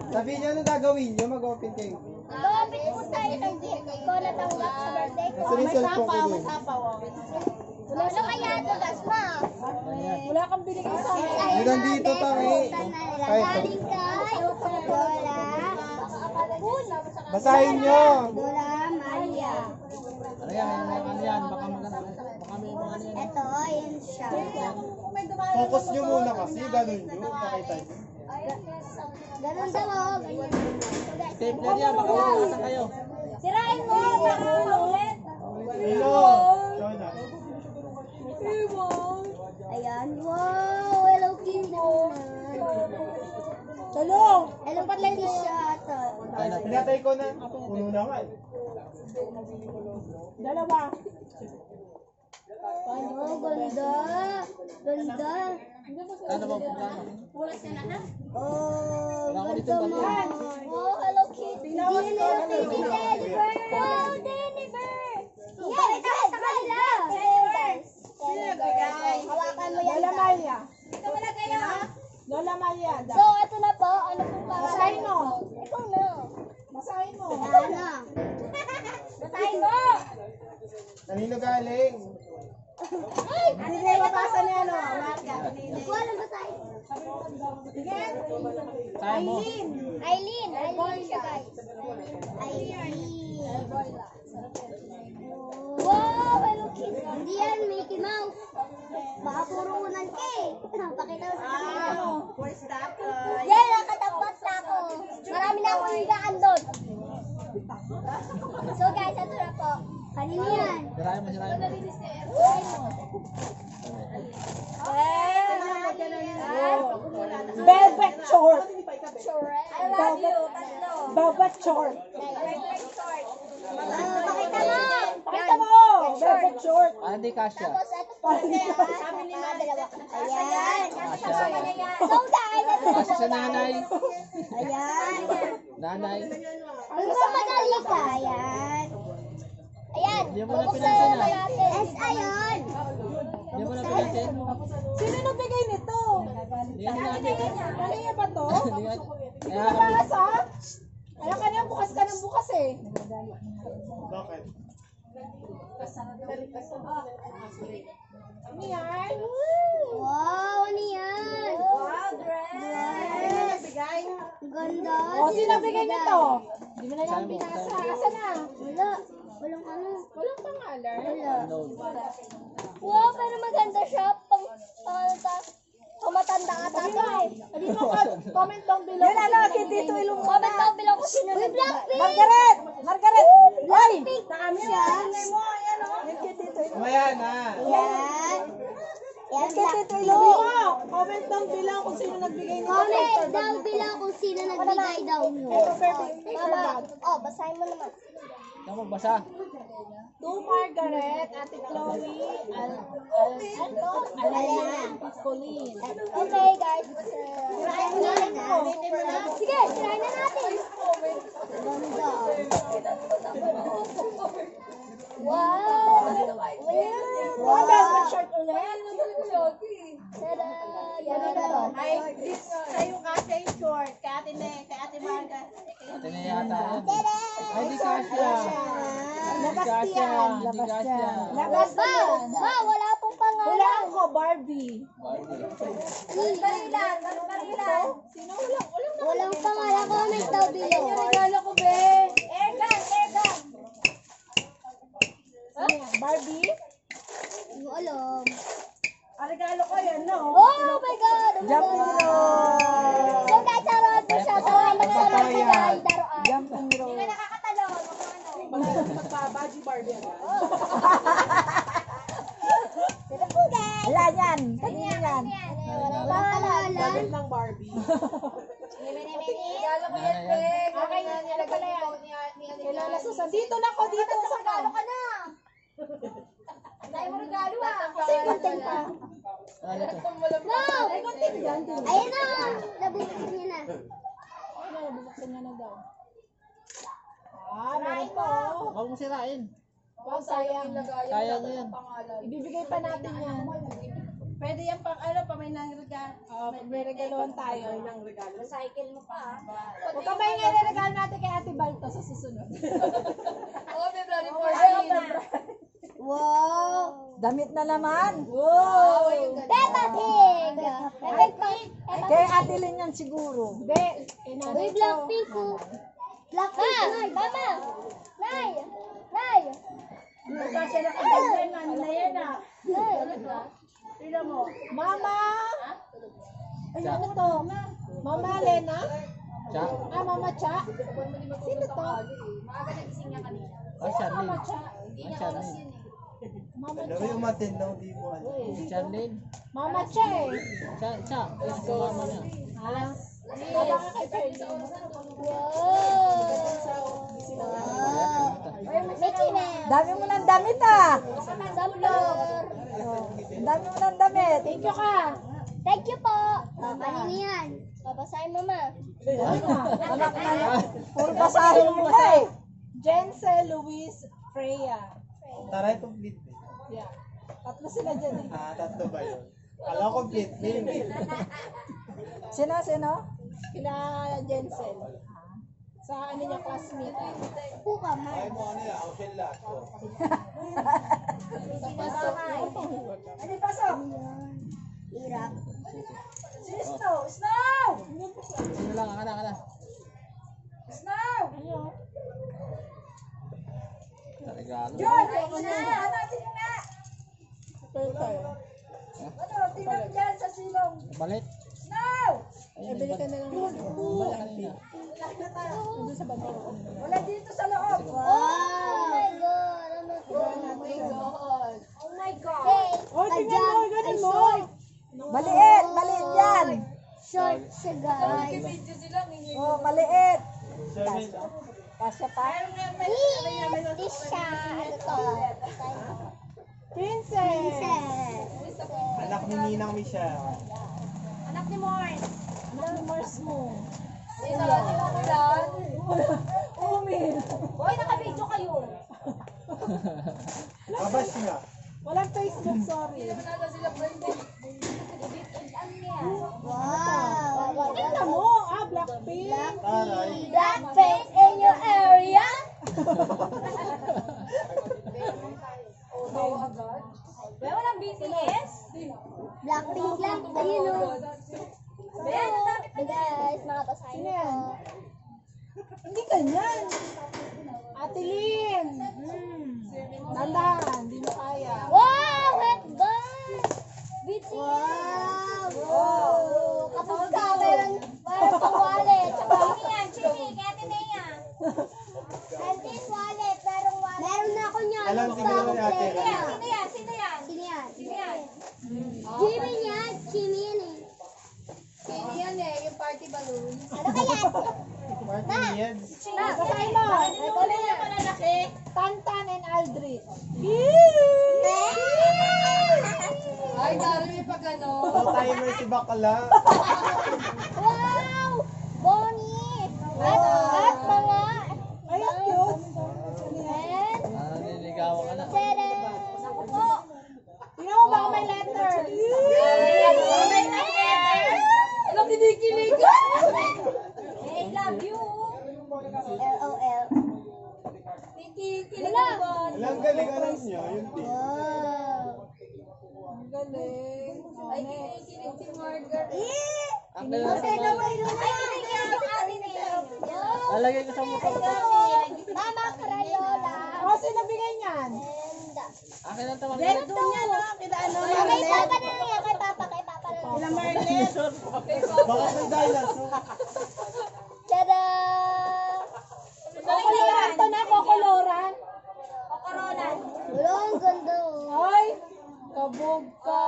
Sabihin niyo anong gagawin niyo, mag-open kayo. Mag-open po tayo ng gift ko natanggap sa birthday ko. May cellphone ko din. Wala na kaya ito, Gasma? Wala kang binigay sa akin. Hanggang dito pa eh. Ay, Galing kay Lola. basahin niyo. Lola Maria. Ayan, baka maganda. Baka may mga ano yan. Ito, yun siya. Focus niyo muna kasi, ganun niyo. Pakita niyo. Ganun daw, oh. Ganyan. Tape na diyan, baka makakasa kayo. Sirain mo, baka ulit. Hello. Jonah. Ayan, wow, Hello Kitty. Talong! Hello Kitty siya. Pinatay ko na. Puno na nga eh. Dalawa. Oh, ganda. Ganda. Ano ba plano? Oh, Wala ko dito ganda mo. dati. Oh, Hello Kitty. Hello Kitty, Teddy Bear. Oh, Teddy Bear. Yes, yes, sa kanila. Hawakan mo yan. Lola Maria. Ito wala kayo, ha? Lola Maria. So, ito na po. Ano pong pangalan? Basahin mo. Ikaw na. Basahin mo. Ano? Basahin mo. Kanino galing? Hindi kayo mabasa niya, ano? Lahat ka. Hindi ko alam basahin. Kaya mo. Aileen. Aileen siya, guys. Aileen. Wow, Hello Kitty. Hindi yan, Mickey Mouse. Baka puro unan ka eh. Pakita mo sa kanila. Where's that? Yan, nakatapat na ako. Marami na akong higaan doon. So guys, ito na po. Kanino yan? Sirayan mo, sirayan mo. Velvet short. I love you. Velvet short. Pakita mo. Pakita mo! Velvet short. Ah, hindi kasya. Tapos ito po sa mga dalawa. Ayan. So guys, ito na Kasya po. sa nanay. Ayan. Nanay. Ang madali ka. Ayan. Ayan. Hindi mo na Bubuksan pinansin, naman ah. natin. Yes, ayun. Hindi mo na pinasin. Sino nagbigay nito? Hindi nga natin. Kanina ba to? Hindi nga. Kaya kami. Bukas ha? Alam ka na, bukas ka ng bukas eh. Bakit? Ano yan? Wow, ano yan? Wow, dress! Bigay? Ganda. O, sino nagbigay nito? Hindi mo na yan pinasa. Asa na? Wala. Walang ano. Walang pangalan. Wala. Unknown. Wow, pero maganda siya. Pamatanda ka tatay. Dito ka, comment down below. Yan ano, dito ilong mo. Comment down below kung sino Blackpink. Margaret! Margaret! Ay! Blackpink siya. mo, ayan o. Yan dito ilong. Mamaya na. Yan. Yan, Dito Blackpink. ilong mo. Comment down below kung sino nagbigay nito. Comment down below kung sino nagbigay daw nyo. Ito, perfect. Mama, oh, basahin mo naman. Ikaw magbasa. To Margaret, Ate Chloe, Alena, Colleen. Okay, guys. Sirain na natin. Sige, sirain na natin. Ganda. Wow. Wow, velvet shirt ulit. Tada. Yan na daw. Ay, sa'yo kasi short. Kay Ate Ne, kay Ate Marga. Ate na yata yan. Tada. Ay, di kasya. Hindi kasya. Hindi kasya. Labas Ba, na. ba, wala pong pangalan. Hulaan ko, Barbie. Barilan. Sino hulang? Walang pangalan. Comment daw below. Regalo ko, be. Airgun, airgun. Barbie? Hindi ko alam. Ang regalo ko yan, no? Oh my God! Jumping rope. So guys, around po siya sa mga daruan. Jumping rope. Hindi ka nakakatalon. Magpa-Baji Barbie agad. Ito po guys. Wala yan. Kanina yan. Wala pangalan. Gamit ng Barbie. Regalo ko yan, Peg. Okay, nilagay na yan. Kailangan Susan. Dito na ko, dito sa Regalo ka na. Dahil mo regalo ah. Kasi content pa. Ano ito? No! Ay, content yan. Ayun na. Nabuksan niya na. Ay, nabubuksan niya na daw. Ah, meron pa. Oh. Huwag mo sirain. Wow, sayang. Kaya mo yan. Ibibigay pa natin yan. Pwede yan pang ano, pamay ng regalo. May regaluhan tayo. Recycle mo pa. Huwag ka may regalo natin kay Ate Balto sa susunod. February 14. Wow! Damit na naman. Wow! Peppa Pig! Peppa Pig! Kay Ate Lynn yan siguro. Hindi. Uy, Blackpink ko. Blackpink, Nay! Mama! Nay! Nay! Kasi nakaganyan, ano na yan ah. Nay! Tignan mo. Mama! Ay, ano to? Mama Lena? Cha? Ah, Mama Cha? Sino to? Ay, Charlene. Mama Cha. Ay, Charlene. Mama Alam mo Cha. yung matinaw, di mo ano. Si Charlene. Mama Cha eh. Cha. Ito mama niya. Ha? Wala ka kay Charlene. May chine! Dami mo ng damit ah. Sampler! Dami mo ng damit. Thank you ka. Thank you po! Kanino yan? Babasahin mo, ma. Anak na yan. Puro basahin mo na eh. Jense Luis Freya. Tara, complete din. Yeah. Tatlo sila dyan eh. Ah, tatlo ba yun? Alam ko complete din. Sino? Kila Jensel. Sa ano niya, classmate. Upo ka, ma. Ano pasok? Hirap. Snow! Snow! Ano lang, ana. Snow! Ano? Regalo. George! Ano natin yung nga? Ano? Tingnan mo dyan sa silong. Balit. Snow! Ay, bili ka na lang. Bala kanina. Nandun sa baba. Wala dito sa loob. Wow! Oh my God! Ano to? Oh my God. Hey! Oh, tingnan mo, ganun mo. Maliit yan. Short siya, guys. Oh, maliit. Charlene, Kasya pa. This siya. Ano to? Princess. anak ni Ninang Michelle. Anak ni Mars mo. Umil. Hoy, naka-video kayo. Kabash nga. Walang Facebook, sorry. Wow! Tingnan mo, Blackpink. Taray. Blackpink in your area? Well, walang BTS. Blackpink lang. Ayun o. Guys, mga basahin Sino yan? ko. Hindi ganyan. Ate Lynn. Dandahan, hindi mo kaya. Wow! Headband! BTS! Wow! Kapag ka, meron pang wallet. Chini, kaya tinaya. Auntie, wallet. Meron na ako niyan. Alam siguro ni Ate Lynn. Sino yan? Sino yan? Sino yan? Jimmy yan. Jimmy yan eh. Sino yan eh, yung party balloon. Ano kaya? Martin Yeds. Basahin mo. Ito na yung malalaki. Tantan and Aldrich. Ay, dami pa gano'n. All timer si Bakla. Wow! Bonnie! At mga... Ay, ang cute. And... Nililigawan ka na. Tada! Tingnan mo baka may letter. Alam, kinikilig. I love you. LOL. Kinikilig ako. Alam, galing alam niyo. Yun din. Wow! Ang galing. Ay, kinikilig si Margaret. Ang galing sa mga. Ay, kinikilig yung atin eh. Lalagay ko sa mukha ko. Mama Crayola! O, sino bigay niyan? And... Akin ang tawag. Red doon yan, no? Kita ano? Kay Papa na lang yan. Kay Papa na lang. Kila Marlet. Baka may dinosaur. Tada! Kokoloran to na, kokoloran. Kokorolan. Wala, ang ganda oh. Ay, kabog ka.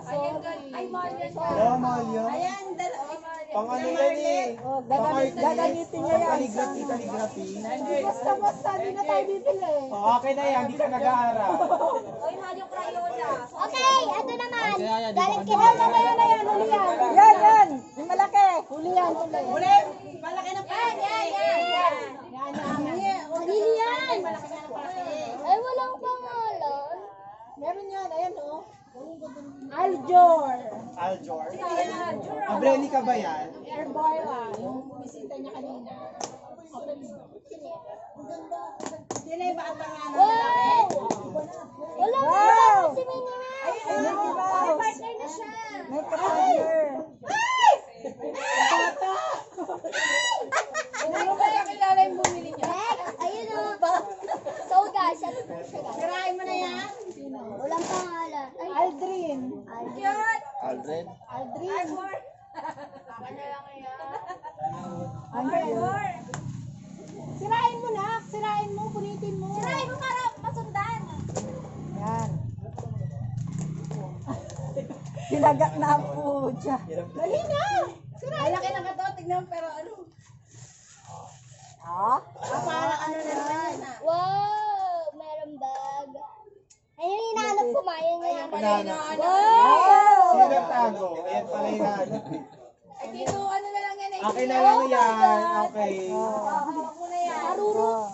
Sorry. Ay, Marlet. Wala, Malia. Ayan, dalawa. Pang ano yan eh. Oh, gagamitin niya yan. Calligraphy. Basta, di na tayo bibili. Oh, okay na yan. Hindi ka nag-aaral. Oy, mahal yung Crayola. Okay, ito naman. Kaya yan, di Galing ba kina kami- mamaya na yan. Huli yan. Yan. Yung malaki. Huli yan, huli. Uli, malaki na pa. Yan. Yan. Kanili yan. Ay, walang pangalan. Meron yan, ayan oh. Aljor. Aljor. Abreli ka ba yan? Airboyla. Yung bisita niya kanina. Sino yung ba ang pangalan? Wow! Wala Wow! si Minnie Mouse. Minnie Mouse. May partner na siya. May kapatner. Ano ba yung kilala yung bumili niya? Next, ayun o. So guys, ano po siya guys? Sirain mo na yan. Walang pangalan. Ay, Aldrin. Aldrin. Aldrin. Aldrin. Sirain mo na. Sirain mo. Punitin mo. Sirain mo para masundan. Yan. Sinagak na po siya. Dali na. Ay, laki ng kato. Tignan mo, pero ano? Ah? Parang ano na naman yan ah. Wow! Meron bag. Ayun yung hinahanap ko, Maya niya. Banana. Wow! Sino nagtago? Ayan pala yung hinahanap. Ay, dito, ano na lang yan eh. Okay na lang yan. Okay. Hawak mo na yan. Oh.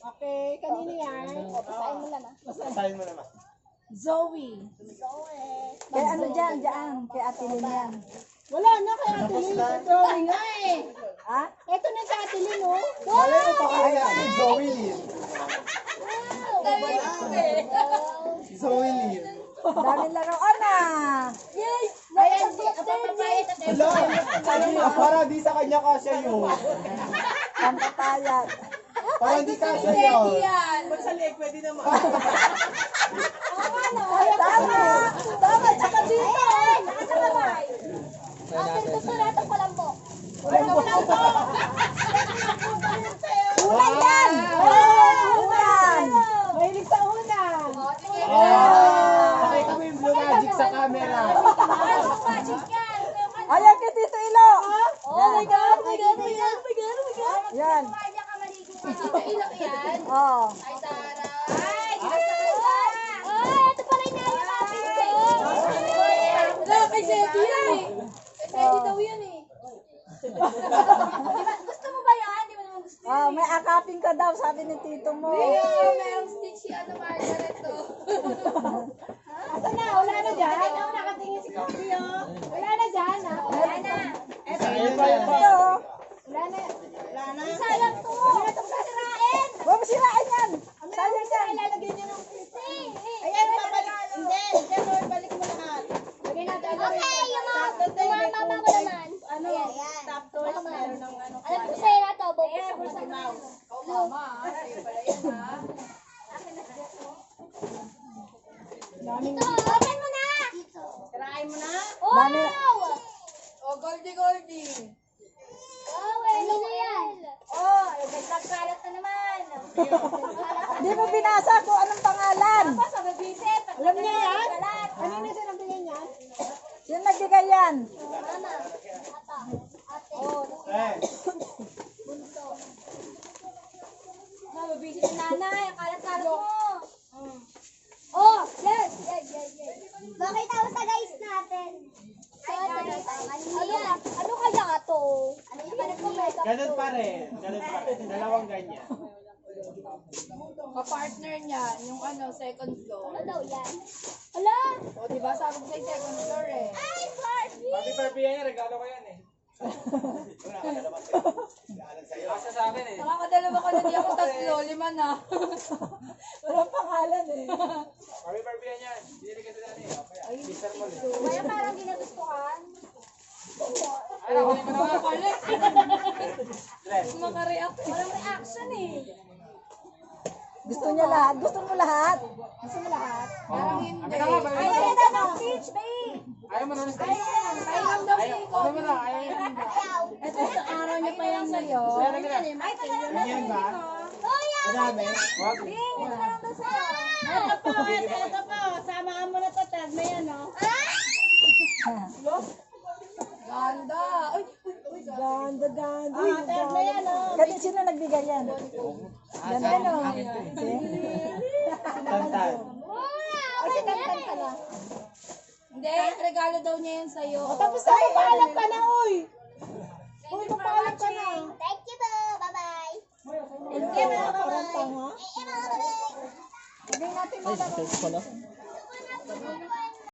Okay, kanino yan? Pasahin mo lang ah. Basahin mo naman. Zoe. Kay ano dyan? Diyan. Kay Ate Lynn yan. Wala na kay Ate Lynn. Drawing nga eh. Ha? Ito na kay Ate Lynn, oh. Malay mo pa kaya si Zoe Lynn. Zoe Lynn. Daming laruan na. Yes! Ayan, papapayat at Hala, para di sa kanya kasya yun. Pampapayat. Para di kasya yun. yan. Pag sa liig, pwede naman. Tama. Tama. Tsaka dito. Nakasabay! Okay, susunatan ko lang po. Ulan yan. Ulan. Mahilig sa ulan. Pakita mo yung blue magic sa camera. Magic yan! Ayan kay Tito Ilo. Oh my God! Oh my God! Oh my God! Oh my God! Oh my God! Yan. Kaya ka maligo ka. Dito ilok yan. Oh. Ay, Tara! Ay, ito pala yung nayakapin ko. Wala, kay Zeddy yan eh. Kay Zeddy daw yan eh. Gusto mo ba yan? Di mo naman gusto. Oh, may akapin ka daw, sabi ni Tito mo. Merong stitch si ano, Margaret to. Asan na? Wala na dyan? Ikaw nakatingin si Kobe oh. Wala na dyan, ha? Wala na. Ayun pa yun. Ito, oh. Wala na. Wala na. Sayang to. Wala itong sasirain. Huwag mo sirain yan. Sayang yan. Ilalagay niyo ng Ayan, Ayan, babalik. Hindi, Jenor, balik mo lahat. Lagay natin. okay, yung mga mama ko naman. Ano, top toys, meron ng ano. Alam ko sa'yo na to. Ayan, Mickey Mouse. Ito, open mo na. Tirahin mo na. Dami. Wow! Oh, Goldie. Oh, ano yan? Oh, nagkakalat na naman. Di mo binasa kung anong pangalan. Sa babisit. Alam niya yan? Kanina siya nagbigay yan? Sino nagbigay yan? Mama. Papa. Ate. Eh, Mababisit na nanay. Ang kalat-kalat mo. Oh, yes. Bakit ako sa guys natin? Ano kaya to? Ano yung makeup ganun pa rin. Ganun pa rin. Dalawang ganyan. Ka-partner niya, yung ano, second floor. Ano daw yan? Hala! O, diba sabi ko sa'yo, second floor eh. Ay, Barbie! Happy birthday yan, regalo ko yan eh. Wala ka naman sa'yo. Gaalan sa'yo. Kasi sa akin eh. Nakakadalawa ko na di ako tatlo, 5 na. Walang pangalan eh. Happy birthday yan. Binili ka sa dani. Ay, Mr. Mall eh. Kaya parang ginagustuhan. Ay, nakunin mo na nga. Makareact. Walang reaction eh. Gusto niya lahat. Gusto mo lahat. Gusto mo lahat. Parang hindi. Amin na nga, balik Ayaw mo. na daw ng speech, babe! Ayaw mo na ng stage. Ayun daw Ayaw. si Ano mo na, ayaw. Ayaw! Ito sa araw niya pa yan sa'yo. Ay, talaga na. Ganyan ba? Oh, yeah! Madami. Wag. Ito na lang daw sa'yo. Ito po. Samaan mo na to, tag na yan, oh. Ganda. Ay, Ganda, ganda. tag na yan, oh. Ganun, sino nagbigay yan? Ganda no? Tantan. Wow! Okay na yan eh. Hindi, regalo daw niya yan sa'yo. Tapos na, papaalam ka na, uy. Uy, papaalam ka na. Thank you po. Bye-bye. Thank you, Parang tanga. Bye-bye. Hindi natin Ay, malaro. sa pala.